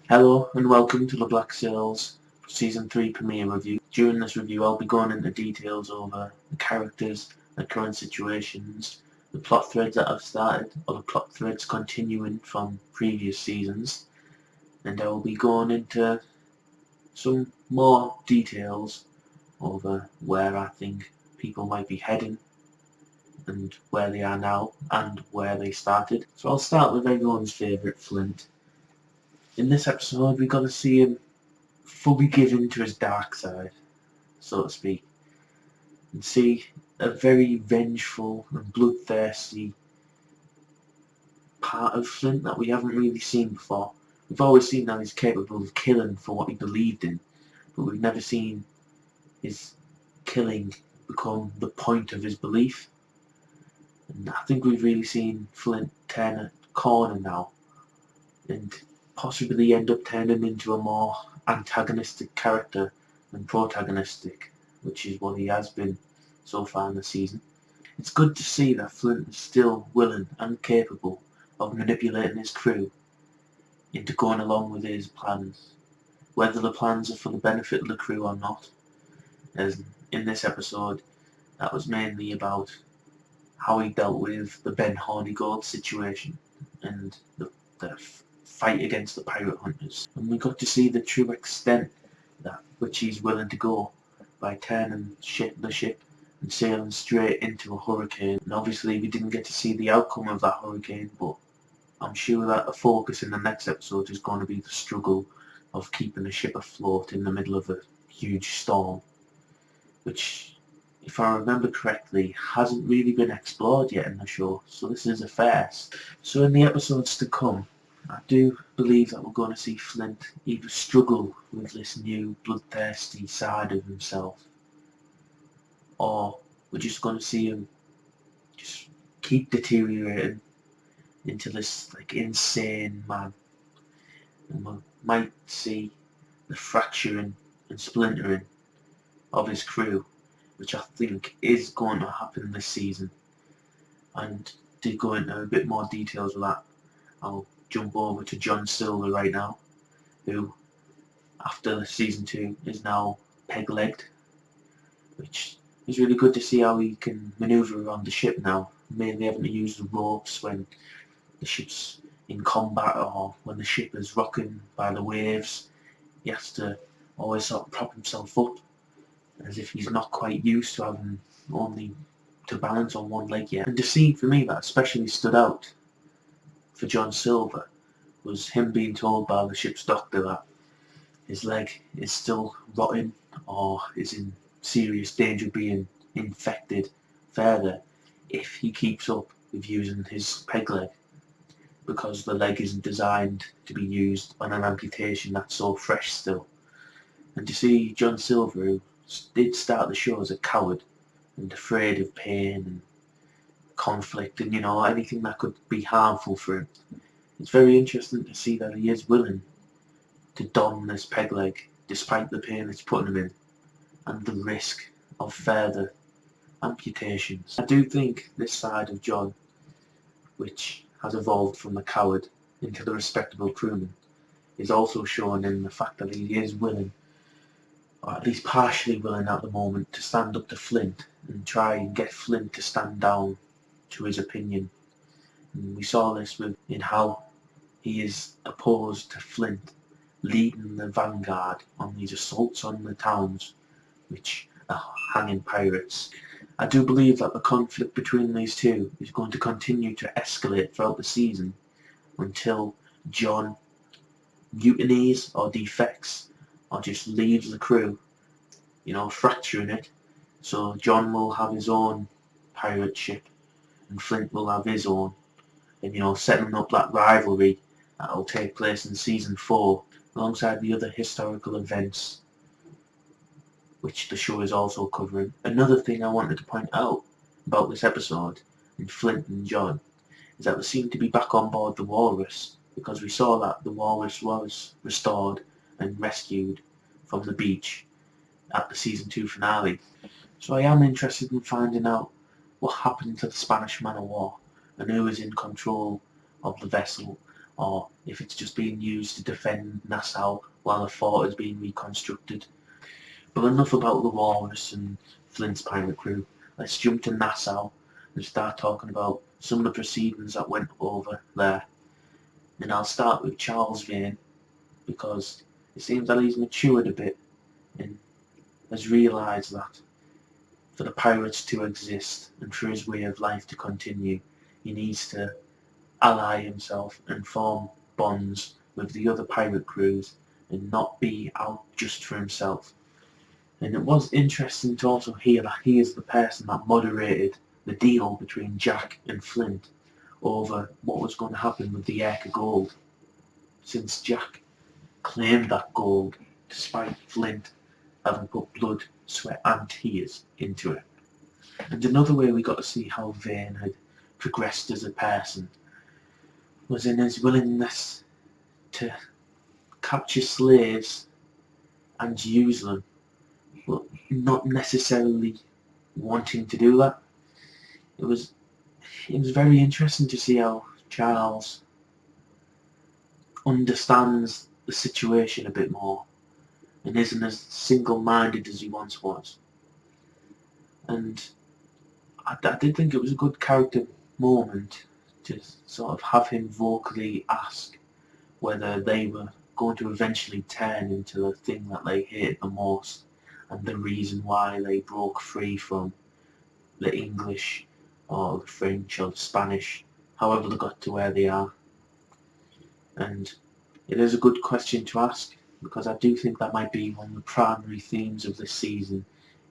Hello and welcome to the Black Sails Season 3 premiere review. During this review I'll be going into details over the characters, the current situations, the plot threads that have started or the plot threads continuing from previous seasons, and I will be going into some more details over where I think people might be heading and where they are now and where they started. So I'll start with everyone's favourite, Flint. In this episode we got to see him fully give in to his dark side, so to speak, and see a very vengeful and bloodthirsty part of Flint that we haven't really seen before. We've always seen that he's capable of killing for what he believed in, but we've never seen his killing become the point of his belief. And I think we've really seen Flint turn a corner now and possibly end up turning into a more antagonistic character than protagonistic, which is what he has been so far in the season. It's good to see that Flint is still willing and capable of manipulating his crew into going along with his plans, whether the plans are for the benefit of the crew or not. As in this episode, that was mainly about how he dealt with the Ben Hornigold situation and the fight against the pirate hunters. And we got to see the true extent that which he's willing to go by turning the ship and sailing straight into a hurricane. And obviously we didn't get to see the outcome of that hurricane, but I'm sure that the focus in the next episode is going to be the struggle of keeping the ship afloat in the middle of a huge storm, which, if I remember correctly, hasn't really been explored yet in the show, so this is a first. So in the episodes to come, I do believe that we're going to see Flint either struggle with this new bloodthirsty side of himself, or we're just going to see him just keep deteriorating into this insane man, and we might see the fracturing and splintering of his crew, which I think is going to happen this season. And to go into a bit more details of that, I'll jump over to John Silver right now, who after season 2 is now peg-legged, which is really good to see how he can manoeuvre around the ship now, mainly having to use the ropes when the ship's in combat or when the ship is rocking by the waves. He has to always sort of prop himself up as if he's not quite used to having only to balance on one leg yet. And the scene for me that especially stood out for John Silver was him being told by the ship's doctor that his leg is still rotting or is in serious danger of being infected further if he keeps up with using his peg leg, because the leg isn't designed to be used on an amputation that's so fresh still. And to see John Silver, who did start the show as a coward and afraid of pain and conflict and anything that could be harmful for him, it's very interesting to see that he is willing to don this peg leg despite the pain it's putting him in and the risk of further amputations. I do think this side of John, which has evolved from the coward into the respectable crewman, is also shown in the fact that he is willing, or at least partially willing at the moment, to stand up to Flint and try and get Flint to stand down to his opinion. And we saw this in how he is opposed to Flint leading the vanguard on these assaults on the towns which are hanging pirates. I do believe that the conflict between these two is going to continue to escalate throughout the season until John mutinies or defects or just leaves the crew, fracturing it. So John will have his own pirate ship and Flint will have his own, and setting up that rivalry that will take place in season 4 alongside the other historical events which the show is also covering. Another thing I wanted to point out about this episode in Flint and John is that they seem to be back on board the Walrus, because we saw that the Walrus was restored and rescued from the beach at the season 2 finale. So I am interested in finding out what happened to the Spanish man of war and who is in control of the vessel, or if it's just being used to defend Nassau while the fort is being reconstructed. But enough about the walrus and Flint's pirate crew. Let's jump to Nassau and start talking about some of the proceedings that went over there. And I'll start with Charles Vane, because it seems that he's matured a bit and has realised that for the pirates to exist and for his way of life to continue, he needs to ally himself and form bonds with the other pirate crews and not be out just for himself. And it was interesting to also hear that he is the person that moderated the deal between Jack and Flint over what was going to happen with the Ark of Gold, since Jack claimed that gold despite Flint having put blood, sweat and tears into it. And another way we got to see how Vane had progressed as a person was in his willingness to capture slaves and use them, but not necessarily wanting to do that. It was very interesting to see how Charles understands the situation a bit more and isn't as single-minded as he once was. And I did think it was a good character moment to sort of have him vocally ask whether they were going to eventually turn into the thing that they hated the most, and the reason why they broke free from the English or the French or the Spanish, however they got to where they are. And it is a good question to ask, because I do think that might be one of the primary themes of this season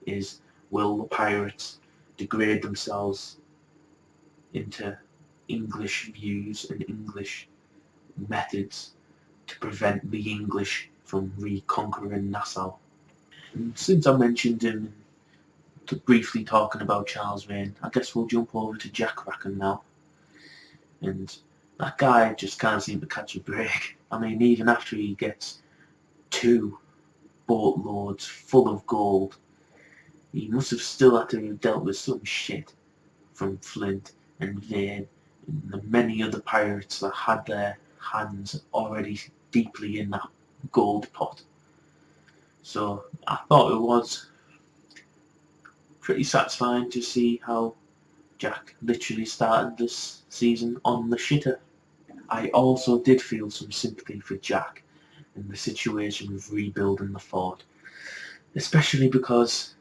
is, will the pirates degrade themselves into English views and English methods to prevent the English from reconquering Nassau? And since I mentioned him, briefly talking about Charles Vane, I guess we'll jump over to Jack Rackham now. And that guy just can't seem to catch a break. I mean, even after he gets 2 boatloads full of gold, he must have still had to have dealt with some shit from Flint and Vane and the many other pirates that had their hands already deeply in that gold pot. So I thought it was pretty satisfying to see how Jack literally started this season on the shitter. I also did feel some sympathy for Jack in the situation of rebuilding the fort, especially because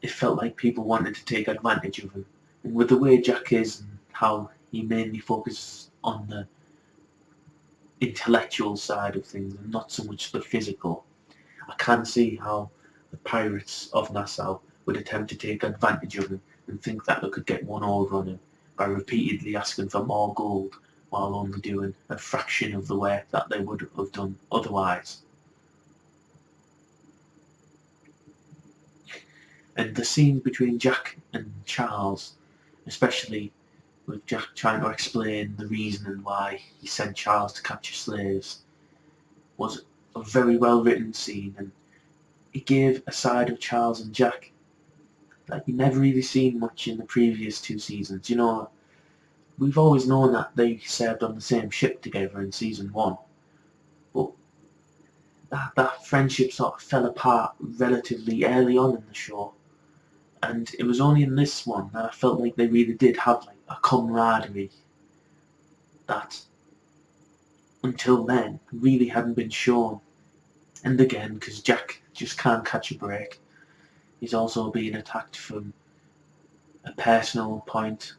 it felt like people wanted to take advantage of him. And with the way Jack is and how he mainly focuses on the intellectual side of things and not so much the physical, I can see how the pirates of Nassau would attempt to take advantage of him and think that they could get one over on him by repeatedly asking for more gold while only doing a fraction of the work that they would have done otherwise. And the scene between Jack and Charles, especially with Jack trying to explain the reason why he sent Charles to capture slaves, was a very well written scene, and it gave a side of Charles and Jack that you never really seen much in the previous 2 seasons. You know, we've always known that they served on the same ship together in season 1, but that friendship sort of fell apart relatively early on in the show. And it was only in this one that I felt like they really did have like a camaraderie that until then really hadn't been shown. And again, because Jack just can't catch a break, he's also being attacked from a personal point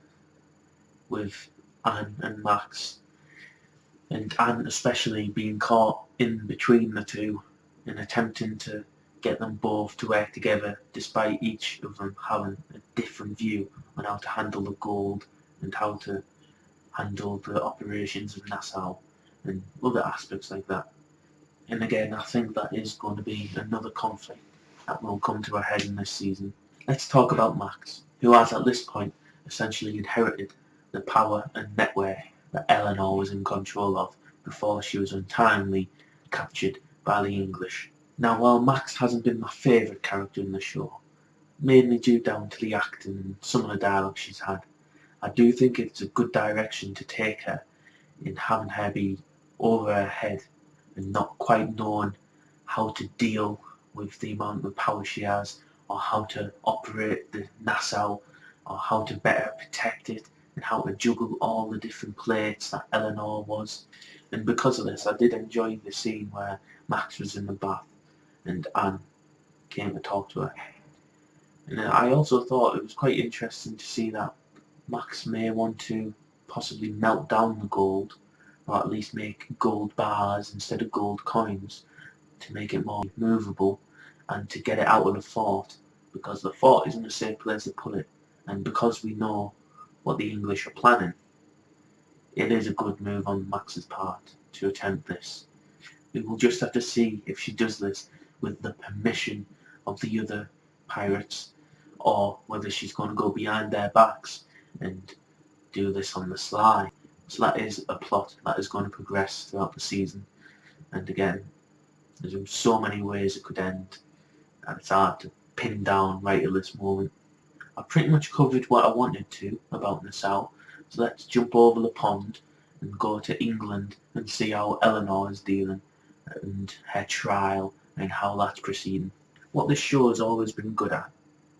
with Anne and Max, and Anne especially being caught in between the two and attempting to get them both to work together despite each of them having a different view on how to handle the gold and how to handle the operations of Nassau and other aspects like that. And again, I think that is going to be another conflict that will come to a head in this season. Let's talk about Max, who has at this point essentially inherited the power and network that Eleanor was in control of before she was untimely captured by the English. Now, while Max hasn't been my favourite character in the show, mainly due down to the acting and some of the dialogue she's had, I do think it's a good direction to take her in having her be over her head and not quite knowing how to deal with the amount of power she has, or how to operate the Nassau, or how to better protect it, and how to juggle all the different plates that Eleanor was. And because of this, I did enjoy the scene where Max was in the bath and Anne came to talk to her. And I also thought it was quite interesting to see that Max may want to possibly melt down the gold, or at least make gold bars instead of gold coins, to make it more movable and to get it out of the fort, because the fort isn't a safe place to put it, and because we know what the English are planning, it is a good move on Max's part to attempt this. We will just have to see if she does this with the permission of the other pirates, or whether she's going to go behind their backs and do this on the sly. So that is a plot that is going to progress throughout the season, and again, there's so many ways it could end, and it's hard to pin down right at this moment. I've pretty much covered what I wanted to about Nassau, so let's jump over the pond and go to England and see how Eleanor is dealing, and her trial, and how that's proceeding. What this show has always been good at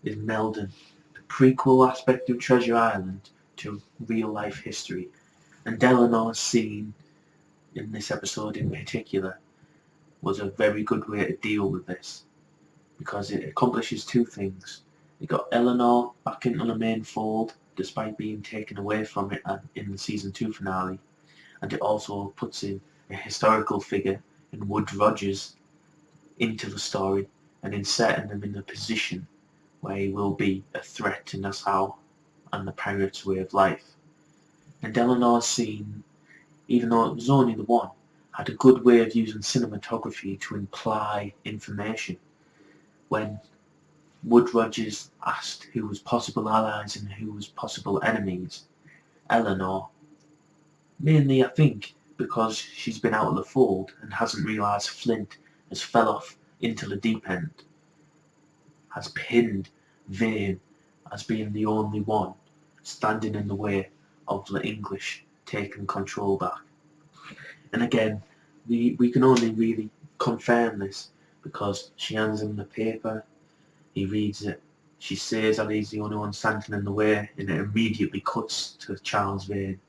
is melding the prequel aspect of Treasure Island to real life history, and Eleanor's scene in this episode in particular was a very good way to deal with this, because it accomplishes two things. It got Eleanor back into the main fold despite being taken away from it in the season 2 finale, and it also puts in a historical figure in Wood Rogers into the story and inserting them in a position where he will be a threat to Nassau and the pirates' way of life. And Eleanor's scene, even though it was only the one, had a good way of using cinematography to imply information. When Wood Rogers asked who was possible allies and who was possible enemies, Eleanor, mainly I think because she's been out of the fold and hasn't realised Flint has fell off into the deep end, has pinned Vane as being the only one standing in the way of the English taking control back. And again, we can only really confirm this because she hands him the paper, he reads it, she says that he's the only one standing in the way, and it immediately cuts to Charles Vane.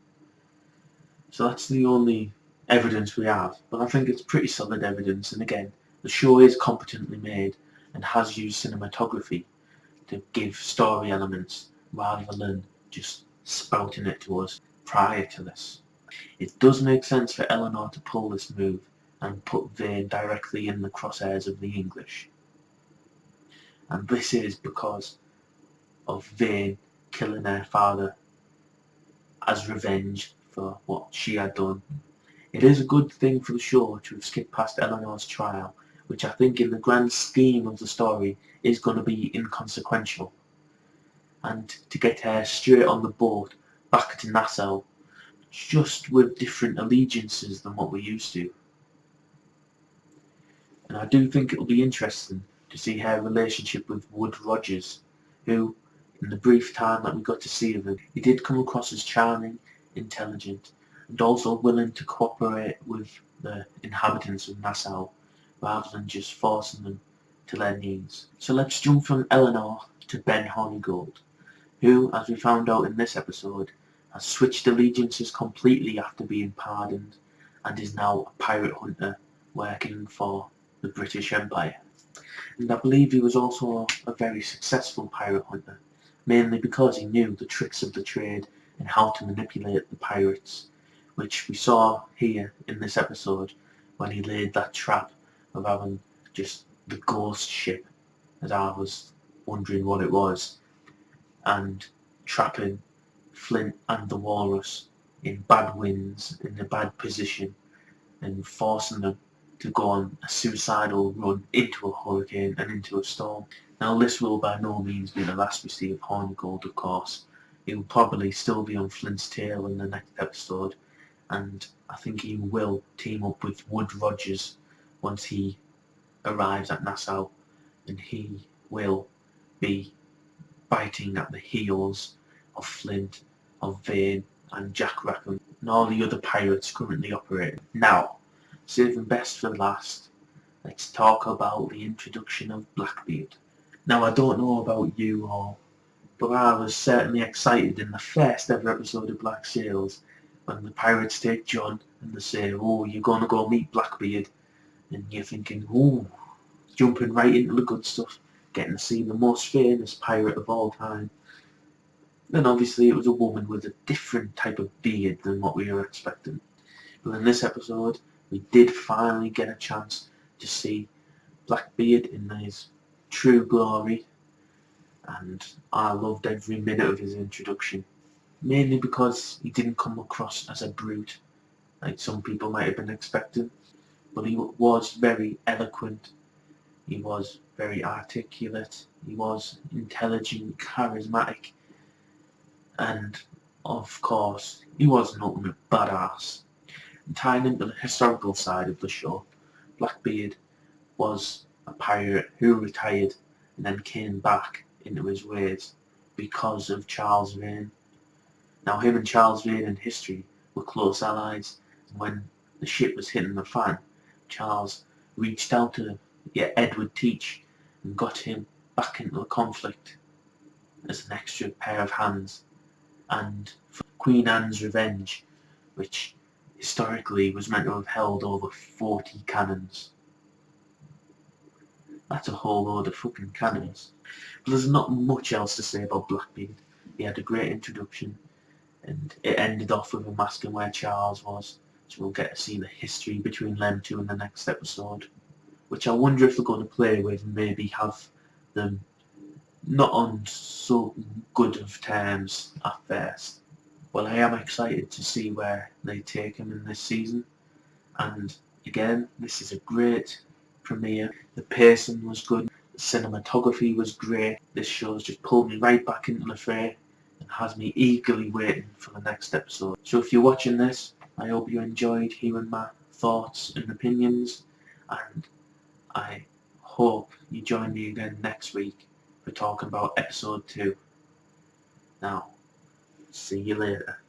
So that's the only evidence we have, but I think it's pretty solid evidence, and again, the show is competently made and has used cinematography to give story elements rather than just spouting it to us prior to this. It does make sense for Eleanor to pull this move and put Vane directly in the crosshairs of the English. And this is because of Vane killing her father as revenge for what she had done. It is a good thing for the show to have skipped past Eleanor's trial, which I think in the grand scheme of the story is going to be inconsequential, and to get her straight on the boat back to Nassau, just with different allegiances than what we used to. And I do think it'll be interesting to see her relationship with Wood Rogers, who, in the brief time that we got to see of him, he did come across as charming, intelligent, and also willing to cooperate with the inhabitants of Nassau, rather than just forcing them to their knees. So let's jump from Eleanor to Ben Hornigold, who, as we found out in this episode, has switched allegiances completely after being pardoned, and is now a pirate hunter working for the British Empire. And I believe he was also a very successful pirate hunter, mainly because he knew the tricks of the trade and how to manipulate the pirates, which we saw here in this episode when he laid that trap of having just the ghost ship, as I was wondering what it was, and trapping Flint and the Walrus in bad winds, in a bad position, and forcing them to go on a suicidal run into a hurricane and into a storm. Now this will by no means be the last we see of Hornigold, of course. He will probably still be on Flint's tail in the next episode, and I think he will team up with Wood Rogers once he arrives at Nassau, and he will be biting at the heels of Flint, of Vane and Jack Rackham. and all the other pirates currently operating. Now, saving best for last, let's talk about the introduction of Blackbeard. Now, I don't know about you all, but I was certainly excited in the first ever episode of Black Sails when the pirates take John and they say, "Oh, you're gonna go meet Blackbeard," and you're thinking, "Oh, jumping right into the good stuff, getting to see the most famous pirate of all time." Then obviously it was a woman with a different type of beard than what we were expecting. But in this episode, we did finally get a chance to see Blackbeard in his true glory, and I loved every minute of his introduction. Mainly because he didn't come across as a brute, like some people might have been expecting, but he was very eloquent, he was very articulate, he was intelligent, charismatic, and of course, he was an ultimate badass. Tying into the historical side of the show, Blackbeard was a pirate who retired and then came back into his ways because of Charles Vane. Now him and Charles Vane in history were close allies, and when the ship was hitting the fan, Charles reached out to Edward Teach and got him back into the conflict as an extra pair of hands, and for Queen Anne's revenge, which historically was meant to have held over 40 cannons. That's a whole load of fucking cannons. But there's not much else to say about Blackbeard. He had a great introduction, and it ended off with him asking where Charles was, so we'll get to see the history between them two in the next episode, which I wonder if they're going to play with and maybe have them not on so good of terms at first. Well, I am excited to see where they take him in this season, and again, this is a great premiere. The pacing was good, the cinematography was great. This show's just pulled me right back into the fray and has me eagerly waiting for the next episode. So if you're watching this, I hope you enjoyed hearing my thoughts and opinions, and I hope you join me again next week for talking about episode 2. Now, see you later.